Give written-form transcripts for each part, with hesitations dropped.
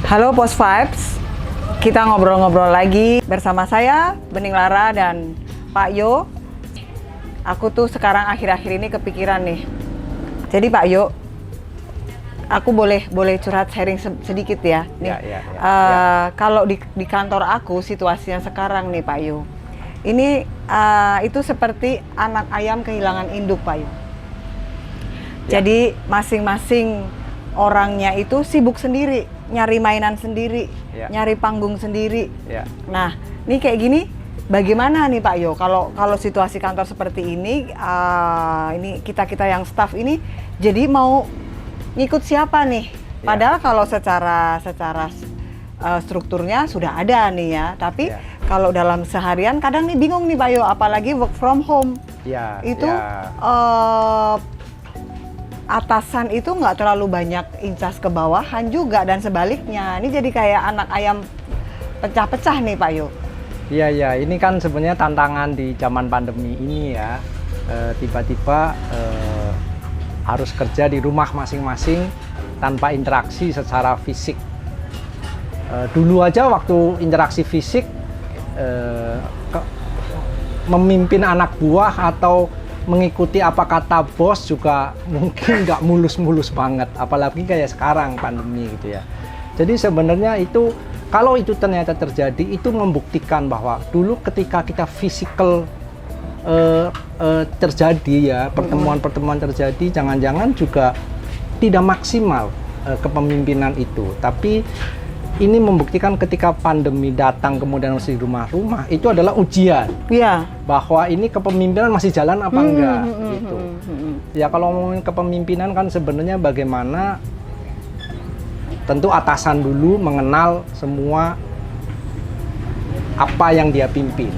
Halo Post Vibes, kita ngobrol-ngobrol lagi bersama saya Bening Lara dan Pak Yo. Aku tuh sekarang akhir-akhir ini kepikiran nih. Jadi Pak Yo, aku boleh curhat sharing sedikit ya. Nih, kalau di kantor aku situasinya sekarang nih Pak Yo, ini itu seperti anak ayam kehilangan induk Pak Yo. Jadi masing-masing orangnya itu sibuk sendiri, nyari mainan sendiri, nyari panggung sendiri. Nah, ini kayak gini, bagaimana nih Pak Yo? Kalau situasi kantor seperti ini kita yang staff ini, jadi mau ngikut siapa nih? Padahal kalau secara strukturnya sudah ada nih ya, tapi kalau dalam seharian kadang nih bingung nih Pak Yo, apalagi work from home. Atasan itu nggak terlalu banyak incas ke bawahan juga dan sebaliknya. Ini jadi kayak anak ayam pecah-pecah nih Pak Yo. Iya, ini kan sebenarnya tantangan di zaman pandemi ini ya. Tiba-tiba harus kerja di rumah masing-masing tanpa interaksi secara fisik. Dulu aja waktu interaksi fisik, memimpin anak buah atau mengikuti apa kata bos juga mungkin nggak mulus-mulus banget, apalagi kayak sekarang pandemi gitu ya. Jadi sebenarnya itu, kalau itu ternyata terjadi, itu membuktikan bahwa dulu ketika kita physical terjadi ya, pertemuan-pertemuan terjadi, jangan-jangan juga tidak maksimal kepemimpinan itu. Tapi ini membuktikan ketika pandemi datang kemudian masih di rumah-rumah, itu adalah ujian. Bahwa ini kepemimpinan masih jalan apa enggak gitu. Ya kalau ngomongin kepemimpinan kan sebenarnya bagaimana, tentu atasan dulu mengenal semua apa yang dia pimpin.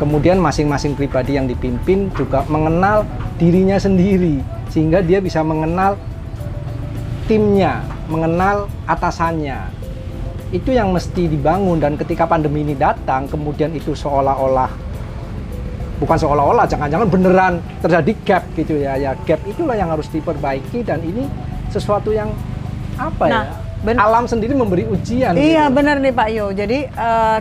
Kemudian masing-masing pribadi yang dipimpin juga mengenal dirinya sendiri, sehingga dia bisa mengenal timnya, mengenal atasannya. Itu yang mesti dibangun. Dan ketika pandemi ini datang, kemudian itu jangan-jangan beneran terjadi gap gitu ya. Ya gap itulah yang harus diperbaiki, dan ini sesuatu yang alam sendiri memberi ujian. Iya gitu. Benar nih Pak Yo. Jadi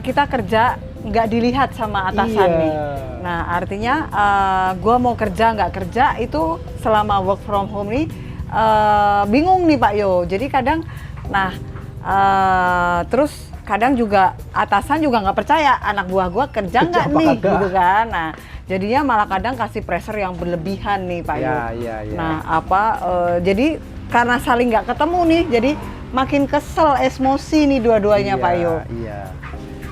kita kerja nggak dilihat sama atasan nih. Nah artinya gua mau kerja nggak kerja itu selama work from home nih bingung nih Pak Yo. Jadi kadang terus kadang juga atasan juga nggak percaya anak buah gua kerja nggak nih gitu kan. Nah jadinya malah kadang kasih pressure yang berlebihan nih Pak Yo. Nah jadi karena saling nggak ketemu nih, jadi makin kesel, emosi nih dua-duanya Pak Yo.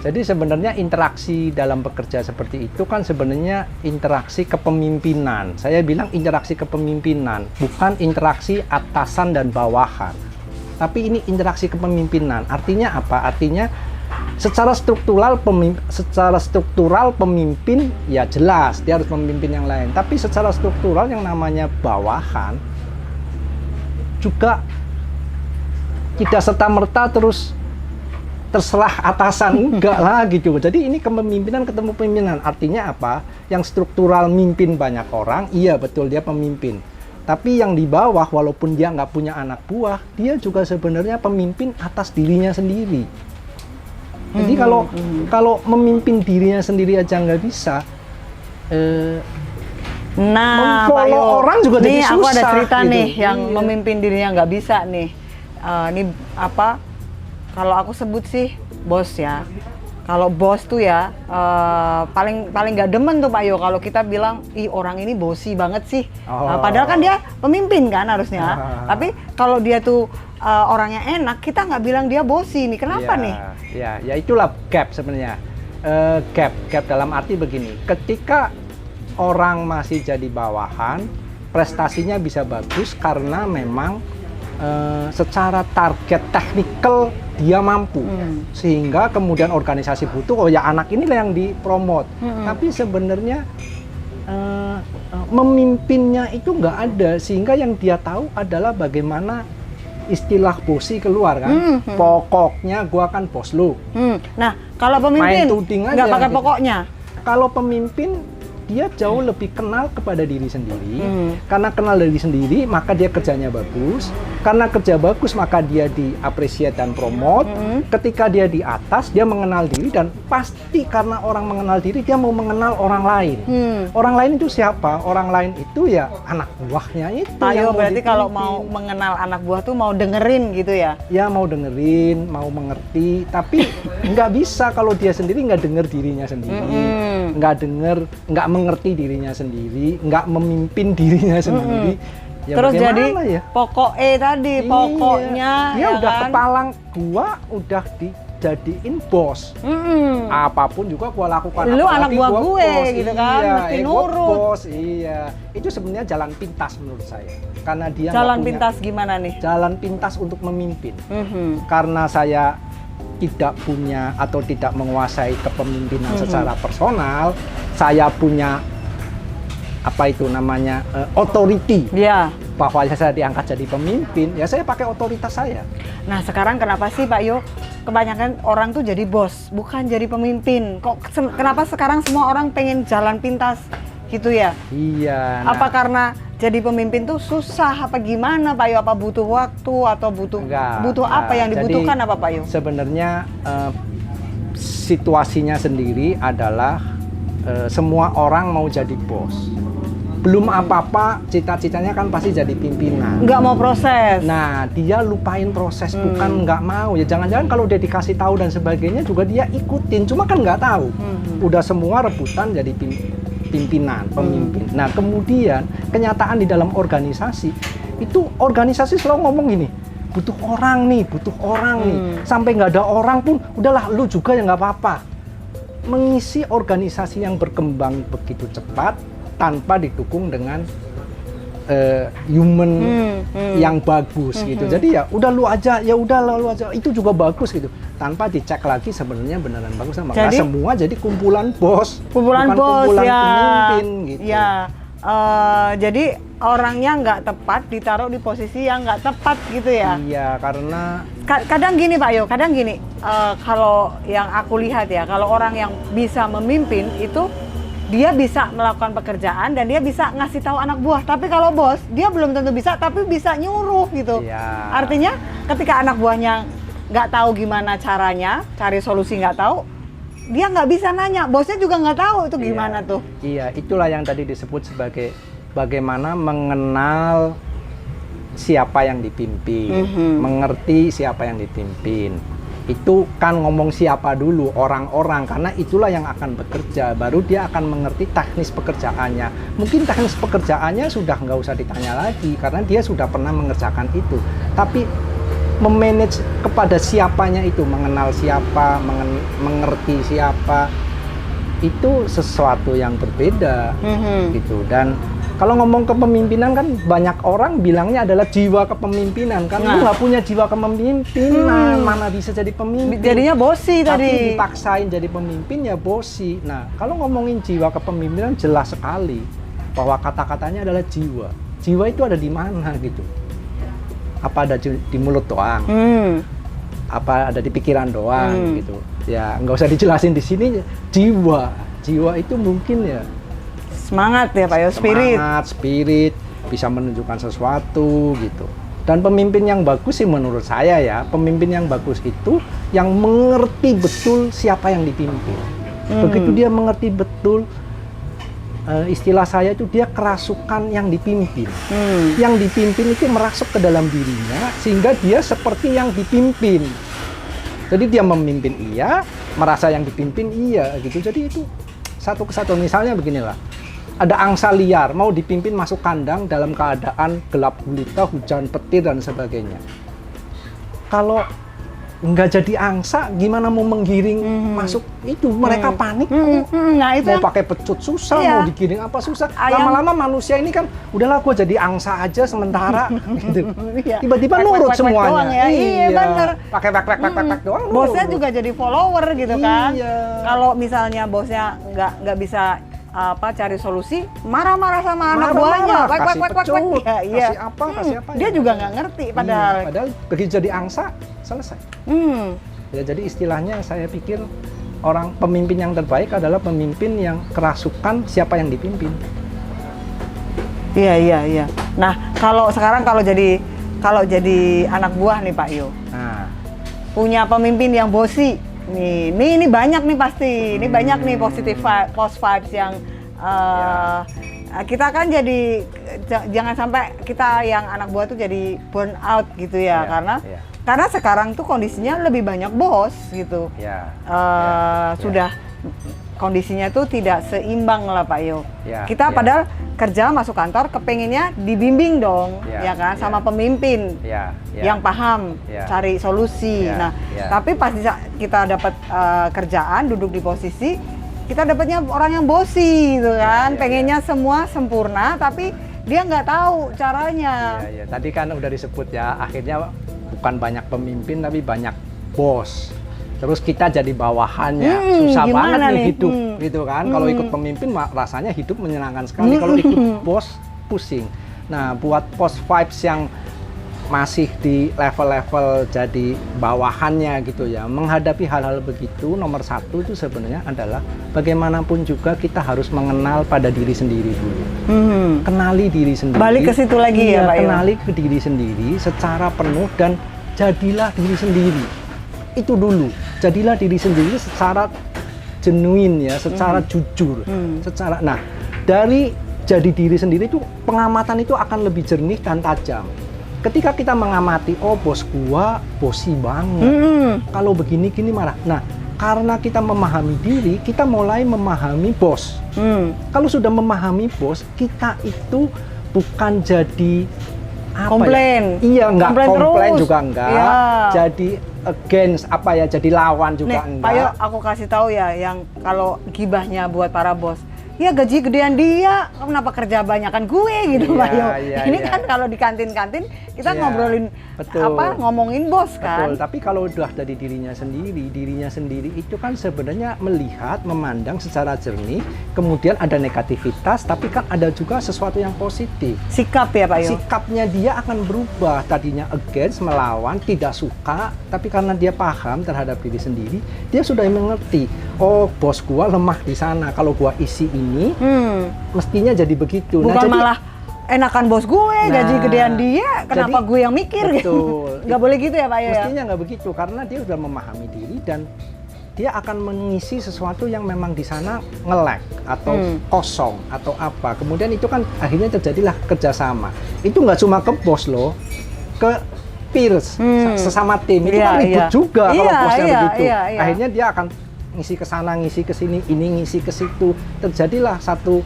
Jadi sebenarnya interaksi dalam bekerja seperti itu kan sebenarnya interaksi kepemimpinan. Saya bilang interaksi kepemimpinan, bukan interaksi atasan dan bawahan. Tapi ini interaksi kepemimpinan. Artinya apa? Artinya secara struktural pemimpin ya jelas dia harus memimpin yang lain. Tapi secara struktural yang namanya bawahan juga tidak serta-merta terus terserah atasan, enggak lah gitu. Jadi ini kepemimpinan ketemu pemimpinan. Artinya apa? Yang struktural mimpin banyak orang, iya betul dia pemimpin. Tapi yang di bawah, walaupun dia nggak punya anak buah, dia juga sebenarnya pemimpin atas dirinya sendiri. Jadi kalau memimpin dirinya sendiri aja nggak bisa, memfollow orang juga jadi susah. Aku ada cerita gitu. Nih yang memimpin dirinya nggak bisa nih. Ini apa? Kalau aku sebut sih bos ya. Kalau bos tuh ya paling nggak demen tuh Pak Yo kalau kita bilang ih orang ini bosi banget sih. Padahal kan dia pemimpin kan harusnya. Tapi kalau dia tuh orangnya enak, kita nggak bilang dia bosi nih. Kenapa nih? Ya itulah gap sebenarnya. Gap dalam arti begini. Ketika orang masih jadi bawahan, prestasinya bisa bagus karena memang secara target teknikal dia mampu, sehingga kemudian organisasi butuh anak inilah yang dipromot. Tapi sebenarnya memimpinnya itu nggak ada, sehingga yang dia tahu adalah bagaimana istilah bosi keluar kan. Pokoknya gua kan bos lu. Nah kalau pemimpin nggak pakai gitu. pokoknya. Kalau pemimpin dia jauh lebih kenal kepada diri sendiri. Karena kenal diri sendiri, maka dia kerjanya bagus. Karena kerja bagus, maka dia diapresiasi dan promote. Ketika dia di atas, dia mengenal diri, dan pasti karena orang mengenal diri, dia mau mengenal orang lain. Orang lain itu siapa? Orang lain itu ya anak buahnya itu. Pak Yo, berarti kalau dipimpin. mau mengenal anak buah tuh mau dengerin gitu ya? Ya mau dengerin, mau mengerti, tapi nggak bisa kalau dia sendiri nggak denger dirinya sendiri, nggak mengerti dirinya sendiri, nggak memimpin dirinya sendiri. Ya Terus jadi bagaimana ya? pokoknya tadi, Iya. pokoknya Dia ya udah kan? kepalang gua, udah dijadiin bos. Apapun juga gua lakukan. Lu apalagi anak buah gua gue, bos. gitu kan, Iya, mesti gua nurut. bos, iya. Itu sebenarnya jalan pintas menurut saya. Karena dia nggak Jalan punya pintas gimana nih? jalan pintas untuk memimpin. Mhm. Karena saya tidak punya atau tidak menguasai kepemimpinan secara personal, saya punya apa itu namanya authority, Ya. bahwa saya diangkat jadi pemimpin, ya saya pakai otoritas saya. Nah sekarang kenapa sih Pak Yo kebanyakan orang tuh jadi bos, bukan jadi pemimpin? Kenapa sekarang semua orang pengen jalan pintas gitu ya? Iya. Apa karena jadi pemimpin tuh susah apa gimana Pak Yo? Apa butuh waktu atau butuh Enggak. apa yang dibutuhkan Jadi, apa Pak Yo? sebenarnya situasinya sendiri adalah semua orang mau jadi bos. Belum apa-apa, cita-citanya kan pasti jadi pimpinan. Nggak mau proses. Nah, dia lupain proses, bukan nggak mau. Ya jangan-jangan kalau dia dikasih tahu dan sebagainya juga dia ikutin, cuma kan nggak tahu. Udah semua rebutan jadi pimpinan, pemimpin. Nah, kemudian kenyataan di dalam organisasi, itu organisasi selalu ngomong gini, butuh orang nih. Sampai nggak ada orang pun, udahlah lu juga ya nggak apa-apa. Mengisi organisasi yang berkembang begitu cepat, tanpa didukung dengan human yang bagus gitu. Jadi ya udah lu aja, itu juga bagus gitu. Tanpa dicek lagi sebenarnya beneran bagus sama enggak. Semua jadi kumpulan bos, kumpulan bukan bos kumpulan ya. pemimpin gitu. Ya. Jadi orangnya nggak tepat ditaruh di posisi yang nggak tepat gitu ya. Iya, karena Kadang gini Pak Yo, kadang gini. Kalau yang aku lihat ya, kalau orang yang bisa memimpin itu dia bisa melakukan pekerjaan dan dia bisa ngasih tahu anak buah. Tapi kalau bos, dia belum tentu bisa, tapi bisa nyuruh gitu. Iya. Artinya ketika anak buahnya nggak tahu gimana caranya, cari solusi nggak tahu, dia nggak bisa nanya. Bosnya juga nggak tahu itu gimana tuh. Iya, itulah yang tadi disebut sebagai bagaimana mengenal siapa yang dipimpin, mengerti siapa yang dipimpin. Itu kan ngomong siapa dulu, orang-orang, karena itulah yang akan bekerja, baru dia akan mengerti teknis pekerjaannya. Mungkin teknis pekerjaannya sudah nggak usah ditanya lagi, karena dia sudah pernah mengerjakan itu. Tapi memanage kepada siapanya itu, mengenal siapa, mengerti siapa, itu sesuatu yang berbeda gitu. Dan kalau ngomong kepemimpinan kan banyak orang bilangnya adalah jiwa kepemimpinan kan. Lu nggak punya jiwa kepemimpinan, mana bisa jadi pemimpin. Jadinya bosi Tapi tadi. dipaksain jadi pemimpin ya bosi. Nah, kalau ngomongin jiwa kepemimpinan jelas sekali bahwa kata-katanya adalah jiwa. Jiwa itu ada di mana gitu? Apa ada di mulut doang? Apa ada di pikiran doang gitu? Ya nggak usah dijelasin di sini. Jiwa itu mungkin ya Semangat ya Pak Yo, spirit. semangat, spirit, bisa menunjukkan sesuatu gitu. Dan pemimpin yang bagus sih menurut saya ya, pemimpin yang bagus itu yang mengerti betul siapa yang dipimpin. Begitu dia mengerti betul, istilah saya itu dia kerasukan yang dipimpin. Yang dipimpin itu merasuk ke dalam dirinya sehingga dia seperti yang dipimpin. Jadi dia memimpin iya, merasa yang dipimpin iya gitu. Jadi itu satu kesatuan. Misalnya beginilah. Ada angsa liar, mau dipimpin masuk kandang dalam keadaan gelap gulita, hujan petir dan sebagainya. Kalau nggak jadi angsa, gimana mau menggiring masuk itu? Mereka panik. Nah itu Mau pakai pecut susah, mau digiring apa susah. Lama-lama manusia ini kan, udahlah gua jadi angsa aja sementara. Gitu. Tiba-tiba nurut semuanya. Ya. Iya bener. Pakai pek doang. Bosnya juga jadi follower gitu kan. Iya. Kalau misalnya bosnya nggak bisa cari solusi, marah-marah sama anak buahnya, kasih pecut, iya. kasih apa. Dia juga nggak ngerti padahal. Padahal begitu jadi angsa selesai. Ya jadi istilahnya saya pikir orang pemimpin yang terbaik adalah pemimpin yang kerasukan siapa yang dipimpin. Iya, iya, iya. Nah, kalau jadi anak buah nih Pak Yo, Nah, punya pemimpin yang bosi, ini banyak nih pasti, ini banyak nih post vibes yang kita kan jadi jangan sampai kita yang anak buah tuh jadi burn out gitu ya, karena sekarang tuh kondisinya lebih banyak bos gitu, sudah kondisinya tuh tidak seimbang lah Pak Yo. Kita padahal kerja masuk kantor kepengennya dibimbing dong, ya kan, sama pemimpin yang paham, cari solusi. Tapi pas kita dapat kerjaan, duduk di posisi, kita dapatnya orang yang bosi gitu kan, pengennya semua sempurna, tapi dia nggak tahu caranya. Tadi kan udah disebut ya, akhirnya bukan banyak pemimpin tapi banyak bos. Terus kita jadi bawahannya, susah banget nih hidup, gitu kan. Kalau ikut pemimpin rasanya hidup menyenangkan sekali. Kalau ikut bos, pusing. Nah, buat post vibes yang masih di level-level jadi bawahannya gitu ya, menghadapi hal-hal begitu, nomor satu itu sebenarnya adalah bagaimanapun juga kita harus mengenal pada diri sendiri dulu. Kenali diri sendiri. Balik ke situ lagi ya Pak Yo. Kenali ke diri sendiri secara penuh dan jadilah diri sendiri. Itu dulu, jadilah diri sendiri secara genuine ya, secara jujur, nah dari jadi diri sendiri itu pengamatan itu akan lebih jernih dan tajam. Ketika kita mengamati, oh bos gua bosi banget, kalau begini gini marah. Nah, karena kita memahami diri, kita mulai memahami bos. Kalau sudah memahami bos, kita itu bukan jadi komplain. Iya, enggak komplain terus. Juga enggak. Jadi against jadi lawan juga enggak. Pak Yo, aku kasih tahu ya, yang kalau gibahnya buat para bos, ya gaji gedean dia, kenapa kerja banyakan gue gitu Pak Yo. Ini kan kalau di kantin-kantin kita ngobrolin ngomongin bos kan. Betul, tapi kalau udah dari dirinya sendiri itu kan sebenarnya melihat, memandang secara jernih, kemudian ada negativitas, tapi kan ada juga sesuatu yang positif. Sikap ya Pak Yo. Sikapnya dia akan berubah, tadinya against, melawan, tidak suka, tapi karena dia paham terhadap diri sendiri, dia sudah mengerti, oh bos gua lemah di sana, kalau gua isi ini, mestinya jadi begitu. Bukan malah enakan bos gue, gaji gedean dia, kenapa gue yang mikir gitu. Nggak boleh gitu ya Pak Yo. Mestinya nggak begitu, karena dia sudah memahami diri dan dia akan mengisi sesuatu yang memang di sana nge-lag atau kosong atau apa. Kemudian itu kan akhirnya terjadilah kerjasama. Itu nggak cuma ke bos loh, ke peers, sesama tim. Itu kan ribut juga kalau bosnya begitu. Akhirnya dia akan ngisi ke sana, ngisi ke sini, ini ngisi ke situ. Terjadilah satu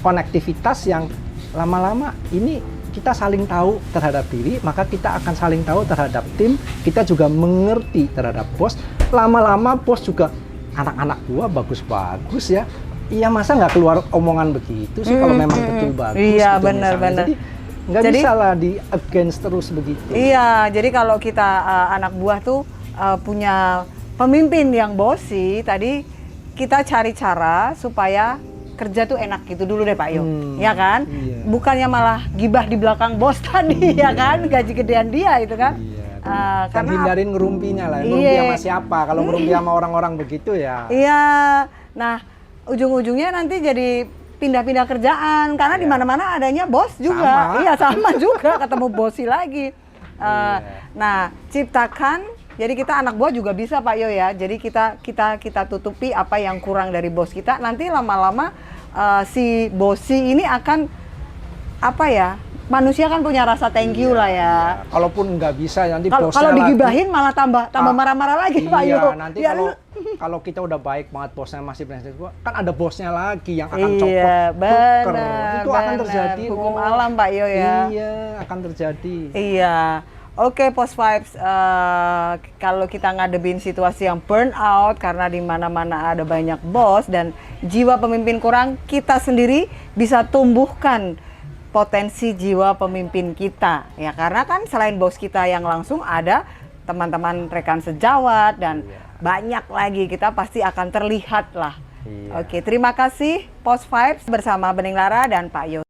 konektivitas yang lama-lama ini kita saling tahu terhadap diri, maka kita akan saling tahu terhadap tim, kita juga mengerti terhadap bos. Lama-lama bos juga, anak-anak gua bagus-bagus ya. Iya, masa nggak keluar omongan begitu sih kalau memang betul bagus. Iya, gitu, benar-benar. Jadi nggak bisa lah di against terus begitu. Iya, jadi kalau kita anak buah tuh punya pemimpin yang bosi, tadi kita cari cara supaya kerja tuh enak gitu dulu deh Pak Yo, ya kan? Iya. Bukannya malah gibah di belakang bos tadi, ya kan? Gaji gedean dia itu kan? Iya. Karena hindarin ngerumpinya lah, ngerumpi sama siapa? Kalau ngerumpi sama orang-orang begitu ya. Iya. Nah, ujung-ujungnya nanti jadi pindah-pindah kerjaan karena di mana-mana adanya bos juga. Iya, sama juga ketemu bosi lagi. Nah, ciptakan. Jadi kita anak buah juga bisa Pak Yo ya. Jadi kita tutupi apa yang kurang dari bos kita. Nanti lama-lama si bosi ini akan manusia kan punya rasa thank you lah ya. Kalaupun nggak bisa nanti bosnya kalau digibahin malah tambah marah-marah lagi Pak Yo. Nanti kalau kita udah baik banget bosnya masih prinsip gua, kan ada bosnya lagi yang akan copot. Benar. Itu akan terjadi. Hukum alam Pak Yo ya. Iya, akan terjadi. Iya. Oke, Post Vibes, kalau kita ngadepin situasi yang burnout karena di mana-mana ada banyak bos dan jiwa pemimpin kurang, kita sendiri bisa tumbuhkan potensi jiwa pemimpin kita. Ya, karena kan selain bos kita yang langsung ada teman-teman rekan sejawat dan banyak lagi, kita pasti akan terlihat lah. Oke, terima kasih Post Vibes bersama Bening Lara dan Pak Yo.